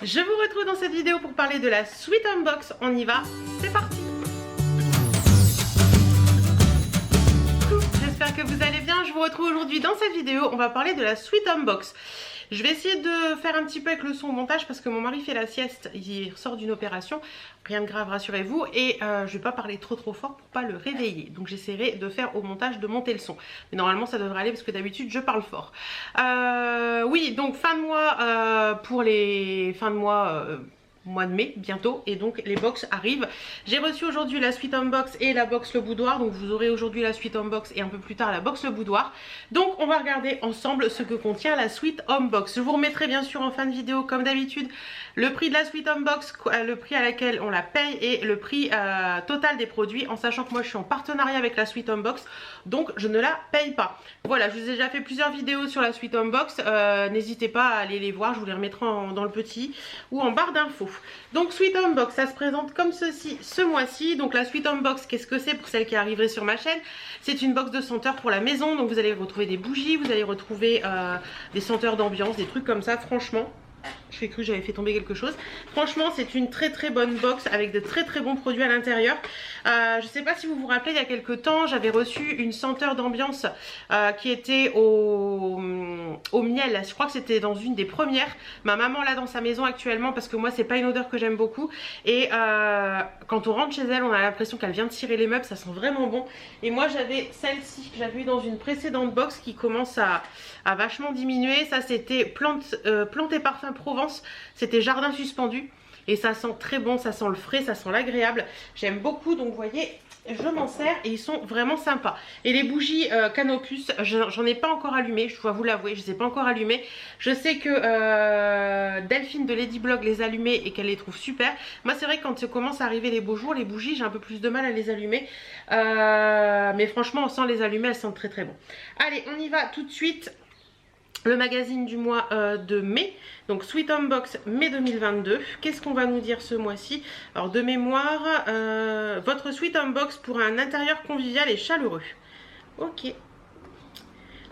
Je vous retrouve dans cette vidéo pour parler de la Sweet Unbox. On y va, c'est parti. J'espère que vous allez bien. Je vous retrouve aujourd'hui dans cette vidéo. On va parler de la Sweet Unbox. Je vais essayer de faire un petit peu avec le son au montage parce que mon mari fait la sieste, il sort d'une opération, rien de grave, rassurez-vous, et je vais pas parler trop fort pour pas le réveiller. Donc j'essaierai de faire au montage, de monter le son. Mais normalement ça devrait aller parce que d'habitude je parle fort. Oui, donc fin de mois pour les fins de mois de mai bientôt, et donc les box arrivent. J'ai reçu aujourd'hui la Sweet Unbox et la box Le Boudoir, donc vous aurez aujourd'hui la Sweet Unbox et un peu plus tard la box Le Boudoir. Donc on va regarder ensemble ce que contient la Sweet Unbox. Je vous remettrai bien sûr en fin de vidéo comme d'habitude le prix de la Sweet Unbox, le prix à laquelle on la paye et le prix total des produits, en sachant que moi je suis en partenariat avec la Sweet Unbox, donc je ne la paye pas. Voilà, je vous ai déjà fait plusieurs vidéos sur la Sweet Unbox, n'hésitez pas à aller les voir, je vous les remettrai dans le petit ou en barre d'infos. Donc Sweet Unbox, ça se présente comme ceci ce mois-ci. Donc la Sweet Unbox, qu'est-ce que c'est pour celles qui arriveraient sur ma chaîne? C'est une box de senteurs pour la maison, donc vous allez retrouver des bougies, vous allez retrouver des senteurs d'ambiance, des trucs comme ça. Franchement, j'ai cru que j'avais fait tomber quelque chose. Franchement, c'est une très bonne box avec de très bons produits à l'intérieur. Je sais pas si vous vous rappelez, il y a quelques temps, j'avais reçu une senteur d'ambiance qui était au miel. Je crois que c'était dans une des premières. Ma maman l'a dans sa maison actuellement parce que moi, c'est pas une odeur que j'aime beaucoup. Et quand on rentre chez elle, on a l'impression qu'elle vient de tirer les meubles. Ça sent vraiment bon. Et moi, j'avais celle-ci que j'avais eu dans une précédente box qui commence à vachement diminuer. Ça, c'était plante et parfum Provence, c'était jardin suspendu et ça sent très bon, ça sent le frais, ça sent l'agréable, j'aime beaucoup. Donc vous voyez, je m'en sers et ils sont vraiment sympas. Et les bougies Canopus, j'en ai pas encore allumé, je dois vous l'avouer, je ne les ai pas encore allumées. Je sais que Delphine de Ladyblog les allumait et qu'elle les trouve super. Moi c'est vrai que quand ça commence à arriver les beaux jours, les bougies, j'ai un peu plus de mal à les allumer, mais franchement sans les allumer elles sentent très bon. Allez, on y va tout de suite. Le magazine du mois de mai, donc Sweet Unbox mai 2022. Qu'est-ce qu'on va nous dire ce mois-ci? Alors de mémoire, votre Sweet Unbox pour un intérieur convivial et chaleureux. Ok.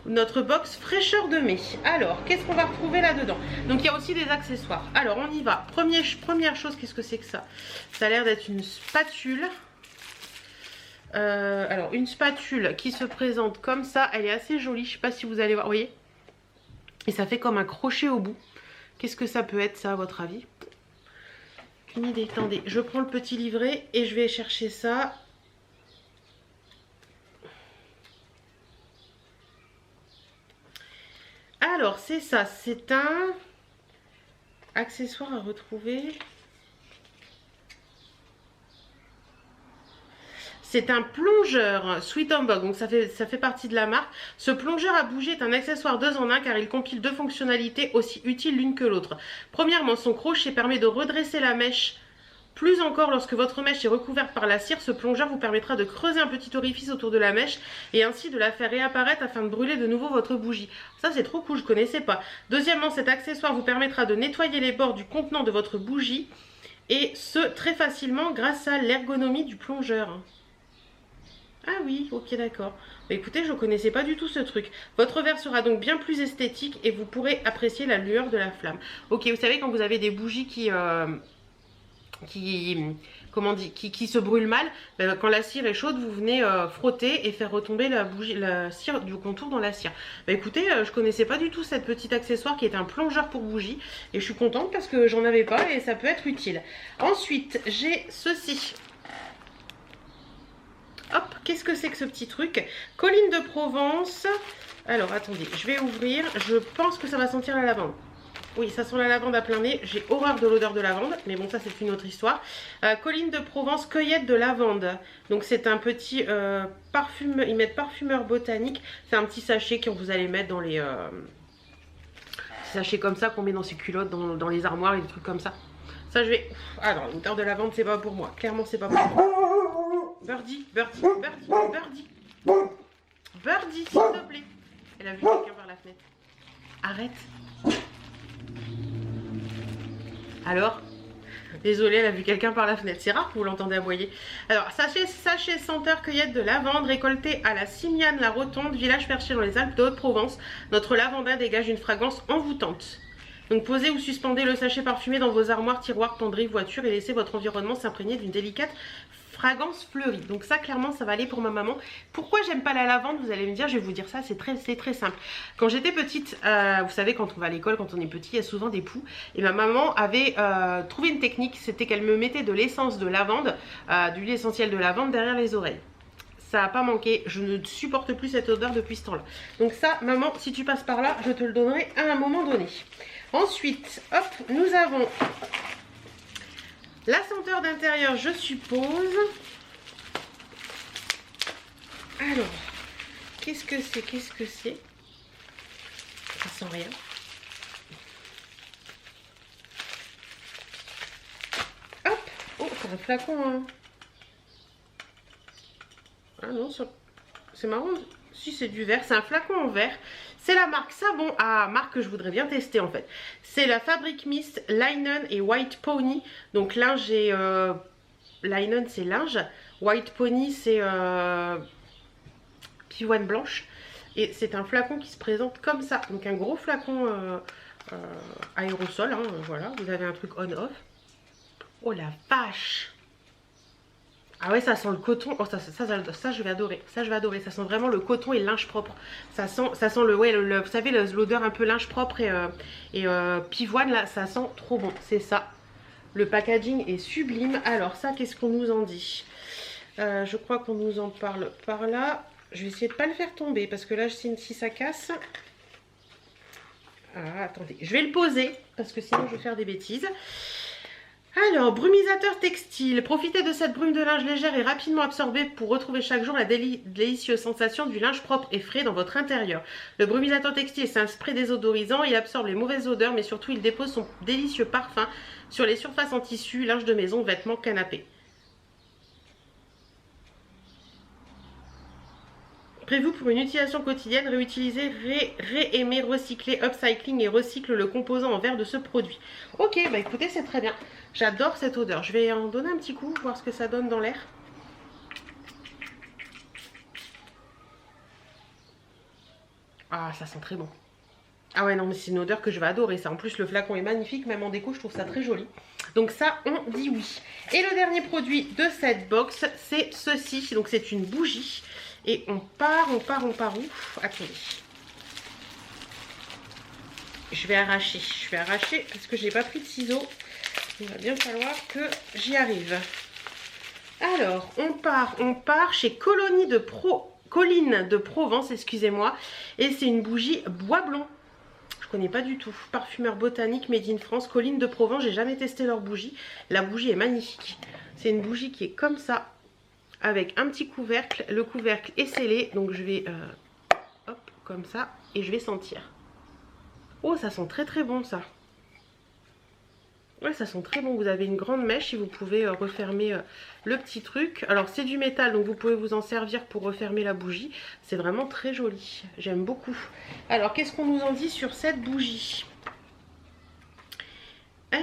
Notre box fraîcheur de mai. Alors, qu'est-ce qu'on va retrouver là-dedans? Donc il y a aussi des accessoires. Alors on y va. Première chose, qu'est-ce que c'est que ça? Ça a l'air d'être une spatule. Alors une spatule qui se présente comme ça. Elle est assez jolie, je sais pas si vous allez voir, vous voyez? Et ça fait comme un crochet au bout. Qu'est-ce que ça peut être ça à votre avis? Une idée. Attendez, je prends le petit livret et je vais chercher ça. Alors c'est ça, c'est un accessoire à retrouver. C'est un plongeur Sweet Unbox, donc ça fait partie de la marque. Ce plongeur à bougie est un accessoire 2 en 1 car il compile 2 fonctionnalités aussi utiles l'une que l'autre. Premièrement, son crochet permet de redresser la mèche. Plus encore, lorsque votre mèche est recouverte par la cire, ce plongeur vous permettra de creuser un petit orifice autour de la mèche et ainsi de la faire réapparaître afin de brûler de nouveau votre bougie. Ça c'est trop cool, je ne connaissais pas. Deuxièmement, cet accessoire vous permettra de nettoyer les bords du contenant de votre bougie et ce très facilement grâce à l'ergonomie du plongeur. Ah oui, ok, d'accord. Bah, écoutez, je ne connaissais pas du tout ce truc. Votre verre sera donc bien plus esthétique et vous pourrez apprécier la lueur de la flamme. Ok, vous savez quand vous avez des bougies qui se brûlent mal, bah, quand la cire est chaude, vous venez frotter et faire retomber la cire du contour dans la cire. Bah écoutez, je connaissais pas du tout cette petite accessoire qui est un plongeur pour bougie et je suis contente parce que j'en avais pas et ça peut être utile. Ensuite, j'ai ceci. Hop, qu'est-ce que c'est que ce petit truc? Colline de Provence. Alors, attendez, je vais ouvrir. Je pense que ça va sentir la lavande. Oui, ça sent la lavande à plein nez. J'ai horreur de l'odeur de lavande, mais bon, ça c'est une autre histoire. Colline de Provence, cueillette de lavande. Donc c'est un petit parfum, ils mettent parfumeur botanique. C'est un petit sachet que vous allez mettre dans les sachets comme ça qu'on met dans ses culottes, dans les armoires et des trucs comme ça. Ça je vais... Ah non, l'odeur de lavande c'est pas pour moi. Clairement c'est pas pour moi. Birdie, Birdie, Birdie, Birdie. Birdie, s'il te plaît. Elle a vu quelqu'un par la fenêtre. Arrête. Alors, désolée, elle a vu quelqu'un par la fenêtre. C'est rare que vous l'entendez aboyer. Alors, sachet senteur cueillette de lavande récolté à la Signane-la-Rotonde, village perché dans les Alpes de Haute-Provence. Notre lavandin dégage une fragrance envoûtante. Donc posez ou suspendez le sachet parfumé dans vos armoires, tiroirs, penderies, voitures et laissez votre environnement s'imprégner d'une délicate fragrance fleurie. Donc ça clairement ça va aller pour ma maman. Pourquoi j'aime pas la lavande, vous allez me dire, je vais vous dire ça, c'est très simple. Quand j'étais petite, vous savez quand on va à l'école, quand on est petit, il y a souvent des poux. Et ma maman avait trouvé une technique, c'était qu'elle me mettait de l'essence de lavande, d'huile essentielle de lavande derrière les oreilles. Ça n'a pas manqué, je ne supporte plus cette odeur depuis ce temps-là. Donc ça, maman, si tu passes par là, je te le donnerai à un moment donné. Ensuite, hop, nous avons la senteur d'intérieur, je suppose. Alors, qu'est-ce que c'est? Ça sent rien. Hop, oh, c'est un flacon, hein. Ah non, c'est marrant. Si, c'est du verre. C'est un flacon en verre. C'est la marque Savon. Ah, marque que je voudrais bien tester en fait. C'est la Fabric Mist, Linen et White Pony. Donc linge et... Linen, c'est linge. White Pony, c'est pivoine blanche. Et c'est un flacon qui se présente comme ça. Donc un gros flacon aérosol. Hein, voilà, vous avez un truc on-off. Oh la vache! Ah ouais, ça sent le coton. Oh, ça je vais adorer. Ça, je vais adorer. Ça sent vraiment le coton et le linge propre. Ça sent le, ouais, vous savez, l'odeur un peu linge propre et pivoine, là, ça sent trop bon. C'est ça. Le packaging est sublime. Alors, ça, qu'est-ce qu'on nous en dit? Je crois qu'on nous en parle par là. Je vais essayer de ne pas le faire tomber parce que là, si ça casse... Ah, attendez. Je vais le poser parce que sinon, je vais faire des bêtises. Alors, brumisateur textile. Profitez de cette brume de linge légère et rapidement absorbée pour retrouver chaque jour la délicieuse sensation du linge propre et frais dans votre intérieur. Le brumisateur textile, c'est un spray désodorisant. Il absorbe les mauvaises odeurs, mais surtout, il dépose son délicieux parfum sur les surfaces en tissu, linge de maison, vêtements, canapés. Prévu pour une utilisation quotidienne, réutiliser, réaimer, recycler, upcycling et recycle le composant en verre de ce produit. Ok, bah écoutez, c'est très bien. J'adore cette odeur. Je vais en donner un petit coup, voir ce que ça donne dans l'air. Ah, ça sent très bon. Ah ouais, non, mais c'est une odeur que je vais adorer, ça. En plus, le flacon est magnifique, même en déco, je trouve ça très joli. Donc ça, on dit oui. Et le dernier produit de cette box, c'est ceci. Donc c'est une bougie. Et on part où? Attendez. Je vais arracher parce que je n'ai pas pris de ciseaux. Il va bien falloir que j'y arrive. Alors, on part chez Colline de Provence, excusez-moi. Et c'est une bougie bois blanc. Je connais pas du tout. Parfumeur botanique made in France, Colline de Provence. J'ai jamais testé leur bougie. La bougie est magnifique. C'est une bougie qui est comme ça, avec un petit couvercle. Le couvercle est scellé, donc je vais hop, comme ça, et je vais sentir. Oh, ça sent très bon ça. Ouais, ça sent très bon. Vous avez une grande mèche et vous pouvez refermer le petit truc. Alors c'est du métal, donc vous pouvez vous en servir pour refermer la bougie. C'est vraiment très joli. J'aime beaucoup. Alors qu'est-ce qu'on nous en dit sur cette bougie ?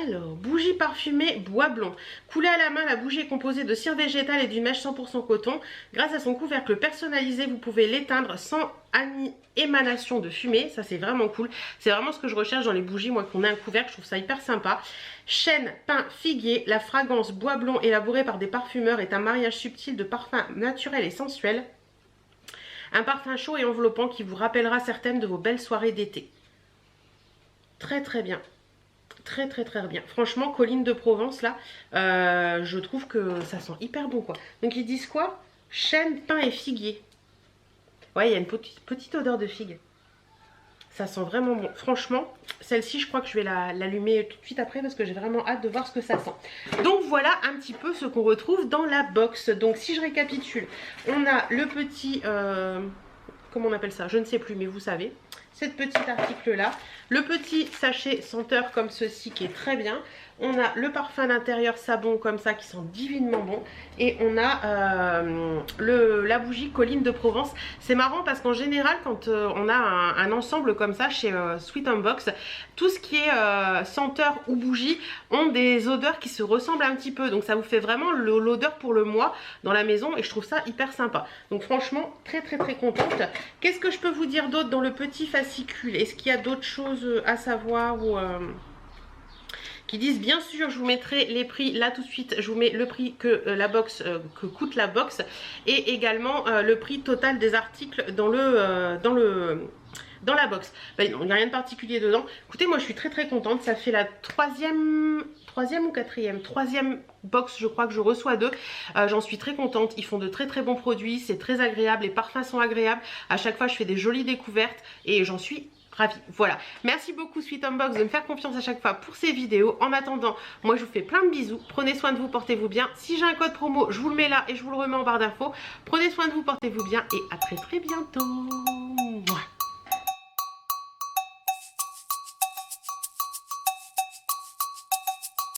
Alors, bougie parfumée bois blanc. Coulée à la main, la bougie est composée de cire végétale et d'une mèche 100% coton. Grâce à son couvercle personnalisé, vous pouvez l'éteindre sans émanation de fumée. Ça, c'est vraiment cool. C'est vraiment ce que je recherche dans les bougies, moi, qu'on ait un couvercle. Je trouve ça hyper sympa. Chêne, pin, figuier. La fragrance bois blanc élaborée par des parfumeurs est un mariage subtil de parfums naturels et sensuels. Un parfum chaud et enveloppant qui vous rappellera certaines de vos belles soirées d'été. Très bien. Très bien. Franchement, Colline de Provence, là, je trouve que ça sent hyper bon, quoi. Donc, ils disent quoi? Chêne, pin et figuier. Ouais, il y a une petite odeur de figue. Ça sent vraiment bon. Franchement, celle-ci, je crois que je vais l'allumer tout de suite après parce que j'ai vraiment hâte de voir ce que ça sent. Donc, voilà un petit peu ce qu'on retrouve dans la box. Donc, si je récapitule, on a le petit... comment on appelle ça? Je ne sais plus, mais vous savez. Cette petite article là, le petit sachet senteur comme ceci qui est très bien, on a le parfum d'intérieur Savon comme ça qui sent divinement bon, et on a la bougie Colline de Provence. C'est marrant parce qu'en général quand on a un ensemble comme ça chez Sweet Unbox, tout ce qui est senteur ou bougie ont des odeurs qui se ressemblent un petit peu, donc ça vous fait vraiment l'odeur pour le mois dans la maison et je trouve ça hyper sympa. Donc franchement très contente. Qu'est-ce que je peux vous dire d'autre dans le petit fascicule? Est-ce qu'il y a d'autres choses choses à savoir ou qui disent bien sûr, je vous mettrai les prix là tout de suite, je vous mets le prix que la box, que coûte la box et également le prix total des articles dans la box. Ben, non, il n'y a rien de particulier dedans. Écoutez, moi je suis très contente, ça fait la troisième box je crois que je reçois d'eux. J'en suis très contente, ils font de très bons produits, c'est très agréable, les parfums sont agréables, à chaque fois je fais des jolies découvertes et j'en suis ravie. Voilà, merci beaucoup Sweet Home Box de me faire confiance à chaque fois pour ces vidéos. En attendant, moi je vous fais plein de bisous, prenez soin de vous, portez-vous bien. Si j'ai un code promo, je vous le mets là et je vous le remets en barre d'infos. Prenez soin de vous, portez-vous bien et à très bientôt.